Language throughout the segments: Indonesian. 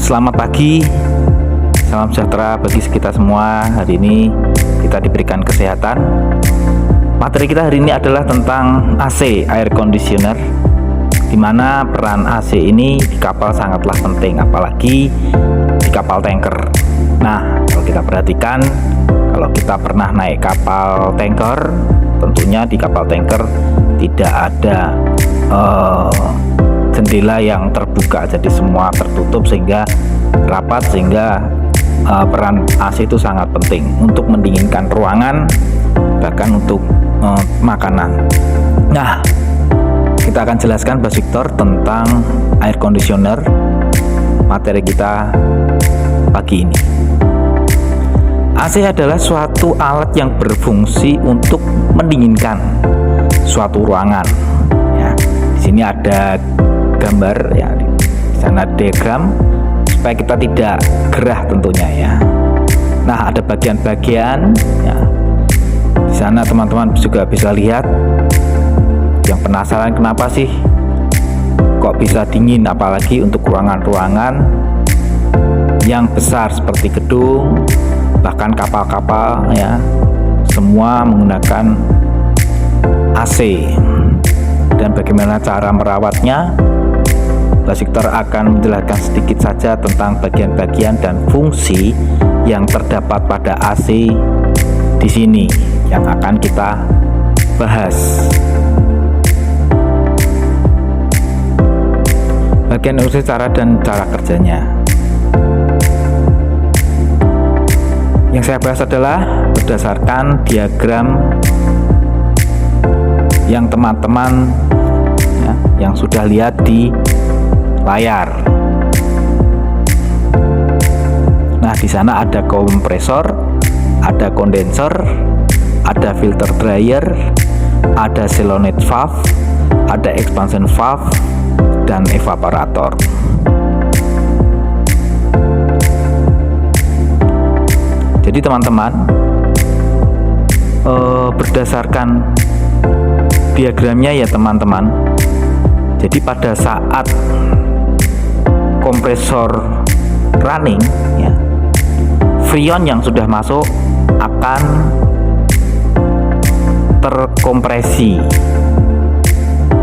Selamat pagi, salam sejahtera bagi kita semua. Hari ini kita diberikan kesehatan. Materi kita hari ini adalah tentang AC, air conditioner, di mana peran AC ini di kapal sangatlah penting, apalagi di kapal tanker. Nah, kalau kita perhatikan, kalau kita pernah naik kapal tanker, tentunya di kapal tanker tidak ada jendela yang terbuka, jadi semua tertutup sehingga rapat, sehingga peran AC itu sangat penting untuk mendinginkan ruangan, bahkan untuk makanan. Nah, kita akan jelaskan Bas Victor tentang air conditioner, materi kita pagi ini. AC adalah suatu alat yang berfungsi untuk mendinginkan suatu ruangan. Ya, di sini ada gambar, ya, di sana diagram supaya kita tidak gerah tentunya ya. Nah, ada bagian-bagian ya. Di sana teman-teman juga bisa lihat. Yang penasaran kenapa sih kok bisa dingin, apalagi untuk ruangan-ruangan yang besar seperti gedung, bahkan kapal-kapal ya, semua menggunakan AC. Dan bagaimana cara merawatnya, Bas Victor akan menjelaskan sedikit saja tentang bagian-bagian dan fungsi yang terdapat pada AC di sini yang akan kita bahas. Bagian usaha cara dan cara kerjanya. Yang saya bahas adalah berdasarkan diagram yang teman-teman ya, yang sudah lihat di layar. Nah, di sana ada kompresor, ada kondensor, ada filter dryer, ada solenoid valve, ada expansion valve, dan evaporator. Jadi teman-teman, berdasarkan diagramnya ya teman-teman, jadi pada saat kompresor running ya, freon yang sudah masuk akan terkompresi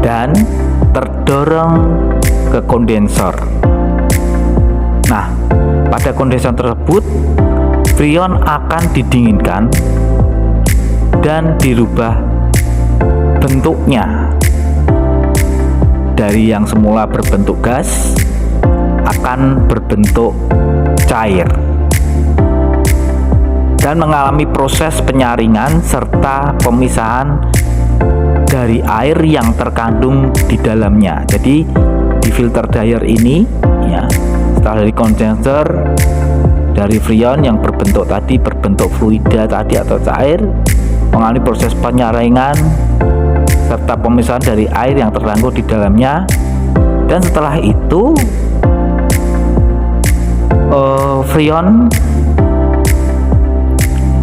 dan terdorong ke kondensor. Nah, pada kondensor tersebut freon akan didinginkan dan dirubah bentuknya dari yang semula berbentuk gas akan berbentuk cair dan mengalami proses penyaringan serta pemisahan dari air yang terkandung di dalamnya. Jadi di filter dryer ini ya, setelah dari kondensor, dari freon yang berbentuk tadi, berbentuk fluida tadi atau cair, mengalami proses penyaringan serta pemisahan dari air yang terkandung di dalamnya, dan setelah itu freon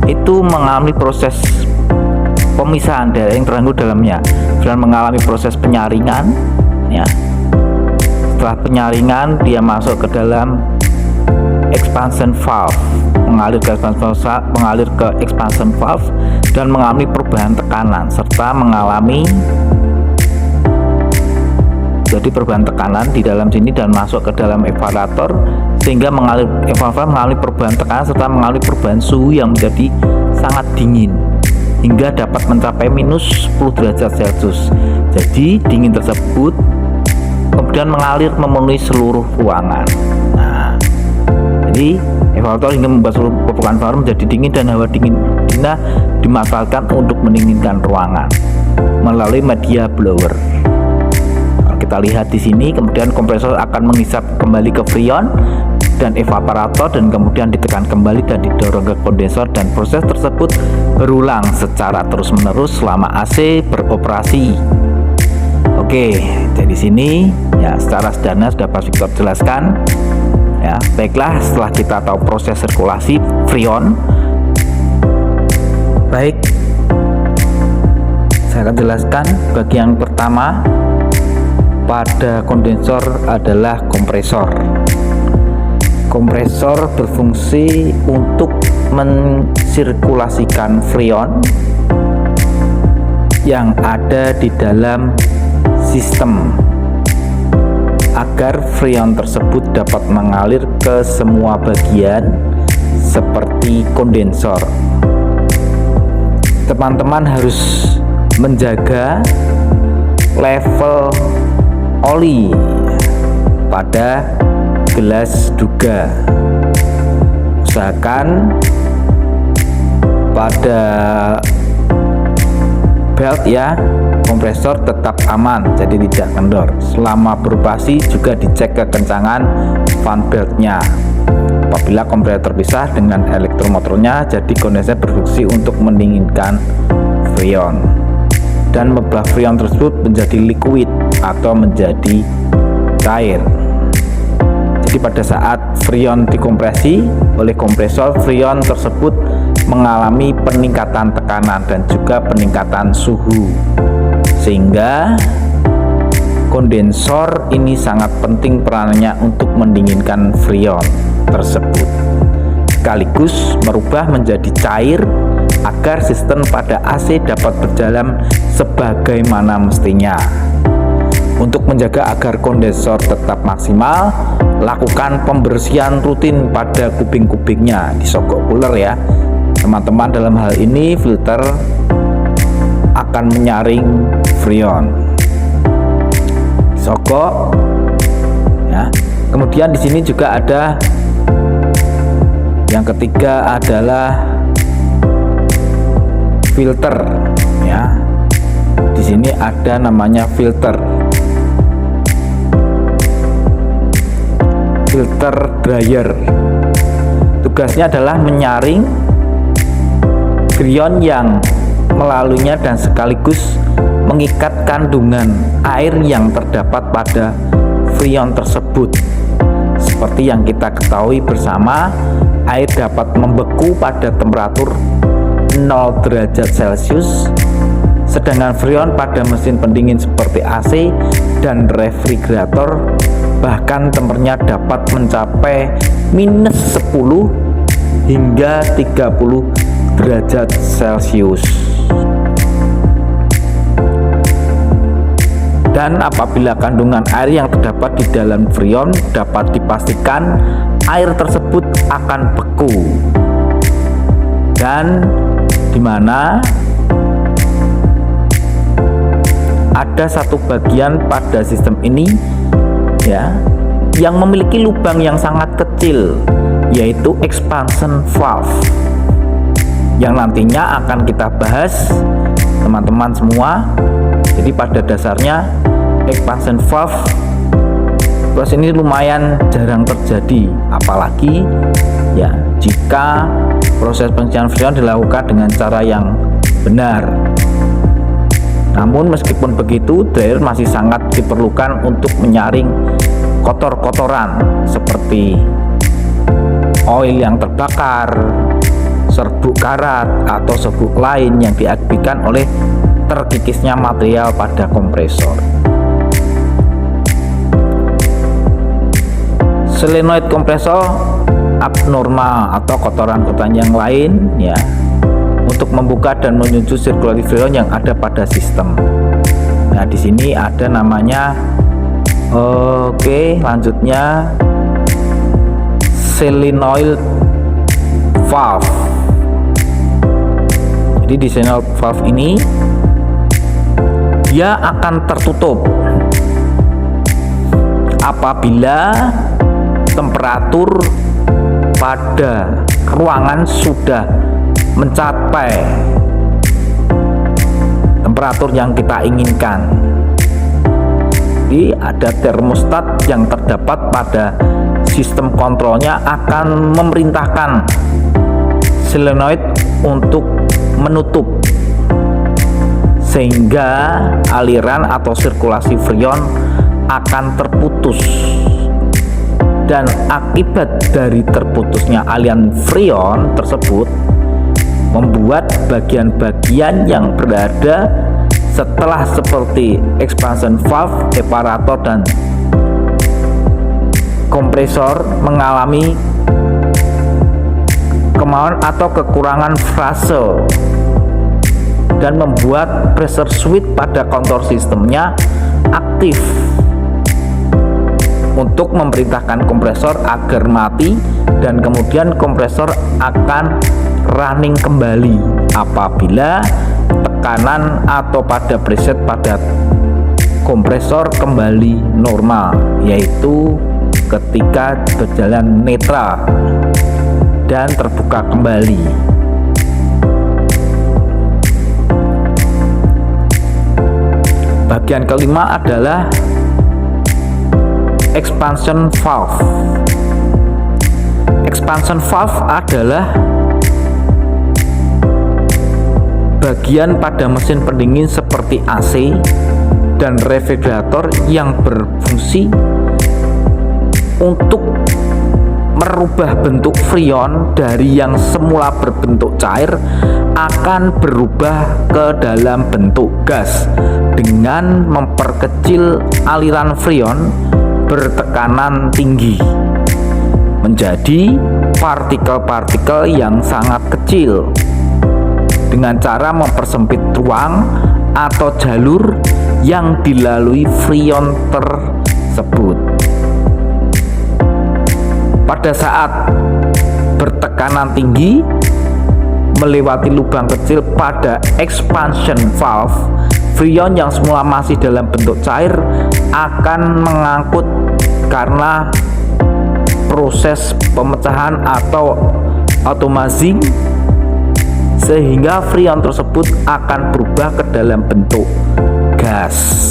itu mengalami proses pemisahan dari yang terkandung dalamnya, dan mengalami proses penyaringan ya. Setelah penyaringan dia masuk ke dalam expansion valve, mengalir ke expansion valve dan mengalami perubahan tekanan serta mengalami perubahan tekanan di dalam sini dan masuk ke dalam evaporator, sehingga evaporator mengalami perubahan tekanan serta mengalami perubahan suhu yang menjadi sangat dingin hingga dapat mencapai minus 10 derajat Celcius. Jadi dingin tersebut kemudian mengalir memenuhi seluruh ruangan. Nah, jadi evaporator hingga membuat seluruh permukaan ruangan menjadi dingin, dan hawa dingin dimanfaatkan untuk mendinginkan ruangan melalui media blower. Kalau kita lihat di sini, kemudian kompresor akan menghisap kembali ke freon dan evaporator, dan kemudian ditekan kembali dan didorong ke kondensor, dan proses tersebut berulang secara terus-menerus selama AC beroperasi. Oke, jadi sini ya secara sederhana sudah Bas Victor jelaskan. Ya, baiklah, setelah kita tahu proses sirkulasi freon, baik, saya akan jelaskan bagian pertama pada kondensor adalah kompresor. Kompresor berfungsi untuk mensirkulasikan freon yang ada di dalam sistem agar freon tersebut dapat mengalir ke semua bagian seperti kondensor. Teman-teman harus menjaga level oli pada gelas duga. Usahakan pada belt ya, kompresor tetap aman, jadi tidak kendor. Selama beroperasi juga dicek kekencangan fan beltnya. Apabila kompresor terpisah dengan elektromotornya, jadi kondensor berfungsi untuk mendinginkan freon dan mengubah freon tersebut menjadi liquid atau menjadi cair. Jadi pada saat freon dikompresi oleh kompresor, freon tersebut mengalami peningkatan tekanan dan juga peningkatan suhu, sehingga kondensor ini sangat penting perannya untuk mendinginkan freon tersebut, sekaligus merubah menjadi cair agar sistem pada AC dapat berjalan sebagaimana mestinya. Untuk menjaga agar kondensor tetap maksimal, lakukan pembersihan rutin pada kuping-kupingnya, disogok cooler ya teman-teman. Dalam hal ini filter akan menyaring freon, disogok ya. Kemudian di sini juga ada yang ketiga adalah filter ya. Di sini ada namanya filter dryer. Tugasnya adalah menyaring freon yang melaluinya dan sekaligus mengikat kandungan air yang terdapat pada freon tersebut. Seperti yang kita ketahui bersama, air dapat membeku pada temperatur 0 derajat Celcius, sedangkan freon pada mesin pendingin seperti AC dan refrigerator bahkan temperaturnya dapat mencapai minus 10 hingga 30 derajat Celcius. Dan apabila kandungan air yang terdapat di dalam freon dapat dipastikan air tersebut akan beku, dan dimana ada satu bagian pada sistem ini ya yang memiliki lubang yang sangat kecil, yaitu expansion valve, yang nantinya akan kita bahas teman-teman semua. Jadi pada dasarnya expansion valve proses ini lumayan jarang terjadi, apalagi ya jika proses pengisian freon dilakukan dengan cara yang benar. Namun meskipun begitu, dryer masih sangat diperlukan untuk menyaring kotor-kotoran seperti oil yang terbakar, serbuk karat atau serbuk lain yang diakibatkan oleh terkikisnya material pada kompresor. Solenoid kompresor abnormal atau kotoran-kotoran yang lain ya, untuk membuka dan menuju sirkulasi freon yang ada pada sistem. Nah, di sini ada namanya, lanjutnya solenoid valve. Jadi di solenoid valve ini dia akan tertutup apabila temperatur pada ruangan sudah mencapai temperatur yang kita inginkan. Jadi ada termostat yang terdapat pada sistem kontrolnya akan memerintahkan solenoid untuk menutup, sehingga aliran atau sirkulasi freon akan terputus. Dan akibat dari terputusnya aliran freon tersebut membuat bagian-bagian yang berada setelah seperti expansion valve, eparator dan kompresor mengalami kemauan atau kekurangan fase dan membuat pressure switch pada kontrol sistemnya aktif untuk memerintahkan kompresor agar mati, dan kemudian kompresor akan running kembali apabila tekanan atau pada preset pada kompresor kembali normal, yaitu ketika berjalan netral dan terbuka kembali. Bagian kelima adalah expansion valve. Expansion valve adalah bagian pada mesin pendingin seperti AC dan refrigerator yang berfungsi untuk merubah bentuk freon dari yang semula berbentuk cair akan berubah ke dalam bentuk gas dengan memperkecil aliran freon bertekanan tinggi menjadi partikel-partikel yang sangat kecil dengan cara mempersempit ruang atau jalur yang dilalui freon tersebut. Pada saat bertekanan tinggi melewati lubang kecil pada expansion valve, freon yang semula masih dalam bentuk cair akan mengangkut karena proses pemecahan atau automazing, sehingga freon tersebut akan berubah ke dalam bentuk gas.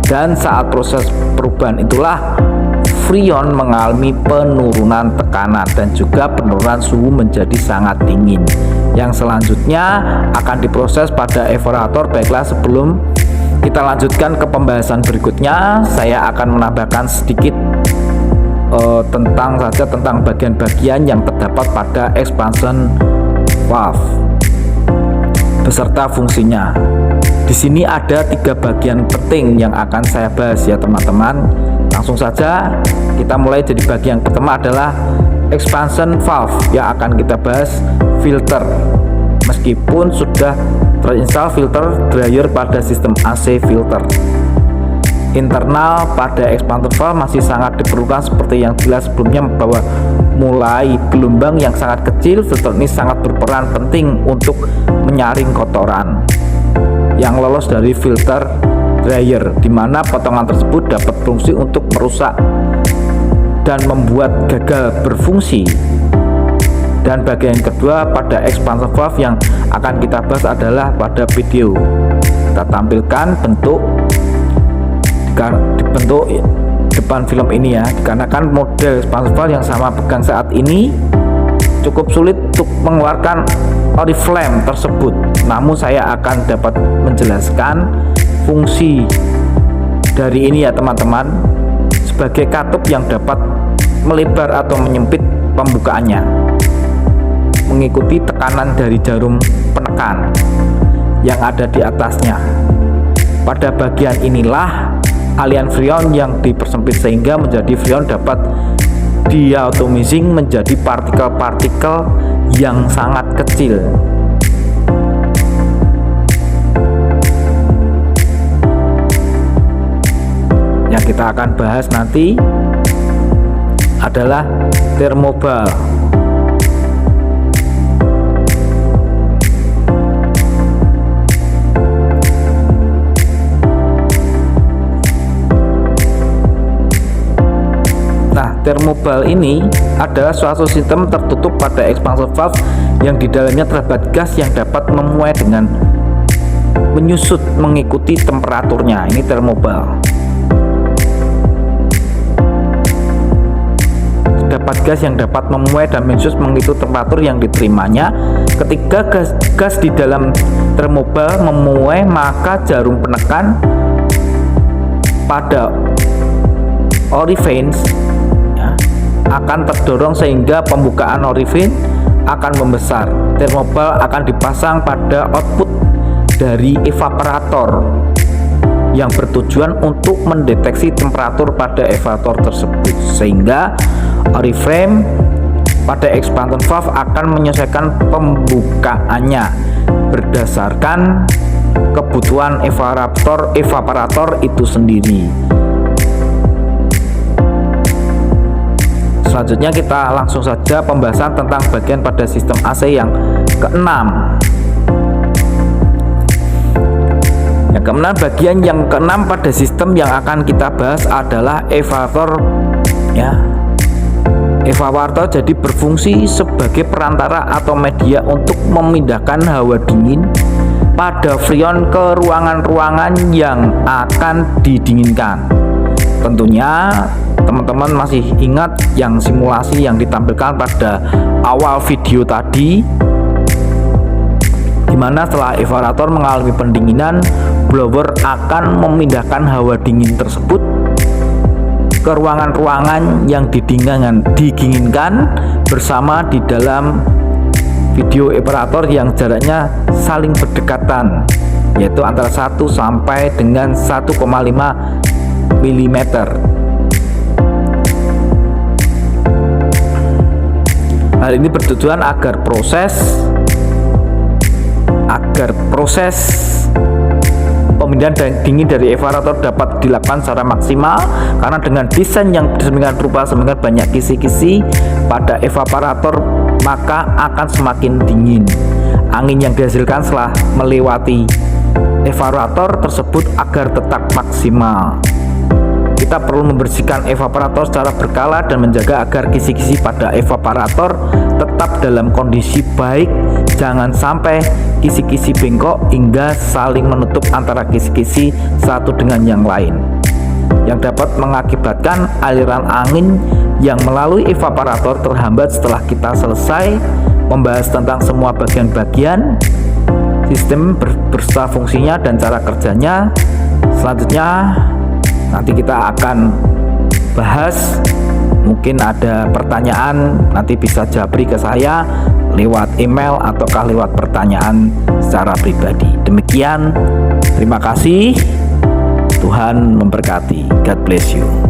Dan saat proses perubahan itulah freon mengalami penurunan tekanan dan juga penurunan suhu menjadi sangat dingin, yang selanjutnya akan diproses pada evaporator. Baiklah, sebelum kita lanjutkan ke pembahasan berikutnya, saya akan menambahkan sedikit tentang bagian-bagian yang terdapat pada expansion valve beserta fungsinya. Di sini ada 3 bagian penting yang akan saya bahas ya teman-teman. Langsung saja kita mulai. Jadi bagian pertama adalah expansion valve yang akan kita bahas filter. Meskipun sudah terinstall filter dryer pada sistem AC filter, internal pada expansion valve masih sangat diperlukan seperti yang jelas sebelumnya, bahwa mulai gelombang yang sangat kecil, filter ini sangat berperan penting untuk menyaring kotoran yang lolos dari filter dryer, di mana potongan tersebut dapat berfungsi untuk merusak dan membuat gagal berfungsi. Dan bagian kedua pada expansion valve yang akan kita bahas adalah pada video. Kita tampilkan bentuk depan film ini ya, dikarenakan model expansion valve yang sama pegang saat ini cukup sulit untuk mengeluarkan oriflame tersebut. Namun saya akan dapat menjelaskan fungsi dari ini ya teman-teman, sebagai katup yang dapat melebar atau menyempit pembukaannya mengikuti tekanan dari jarum penekan yang ada di atasnya. Pada bagian inilah aliran freon yang dipersempit sehingga menjadi freon dapat diautomizing menjadi partikel-partikel yang sangat kecil. Yang kita akan bahas nanti adalah thermoball. Thermoball ini adalah suatu sistem tertutup pada expansion valve yang di dalamnya terdapat gas yang dapat memuai dengan menyusut mengikuti temperaturnya. Ini thermoball. Terdapat gas yang dapat memuai dan menyusut mengikuti temperatur yang diterimanya. Ketika gas di dalam thermoball memuai, maka jarum penekan pada orifice akan terdorong sehingga pembukaan orifice akan membesar. Thermoball akan dipasang pada output dari evaporator yang bertujuan untuk mendeteksi temperatur pada evaporator tersebut, sehingga oriflame pada expansion valve akan menyesuaikan pembukaannya berdasarkan kebutuhan evaporator itu sendiri. Selanjutnya kita langsung saja pembahasan tentang bagian pada sistem AC yang keenam. Yang keenam, bagian yang keenam pada sistem yang akan kita bahas adalah evaporator ya. Evaporator jadi berfungsi sebagai perantara atau media untuk memindahkan hawa dingin pada freon ke ruangan-ruangan yang akan didinginkan. Tentunya teman-teman masih ingat yang simulasi yang ditampilkan pada awal video tadi, dimana setelah evaporator mengalami pendinginan, blower akan memindahkan hawa dingin tersebut ke ruangan-ruangan yang didinginkan bersama di dalam video evaporator yang jaraknya saling berdekatan, yaitu antara 1 sampai dengan 1,5 mm. Hal ini bertujuan agar proses pemindahan dingin dari evaporator dapat dilakukan secara maksimal, karena dengan desain yang sedemikian rupa, semakin banyak kisi-kisi pada evaporator, maka akan semakin dingin angin yang dihasilkan setelah melewati evaporator tersebut. Agar tetap maksimal, kita perlu membersihkan evaporator secara berkala dan menjaga agar kisi-kisi pada evaporator tetap dalam kondisi baik. Jangan sampai kisi-kisi bengkok hingga saling menutup antara kisi-kisi satu dengan yang lain, yang dapat mengakibatkan aliran angin yang melalui evaporator terhambat. Setelah kita selesai membahas tentang semua bagian-bagian sistem beserta fungsinya dan cara kerjanya, selanjutnya nanti kita akan bahas. Mungkin ada pertanyaan, nanti bisa japri ke saya lewat email ataukah lewat pertanyaan secara pribadi. Demikian, terima kasih. Tuhan memberkati. God bless you.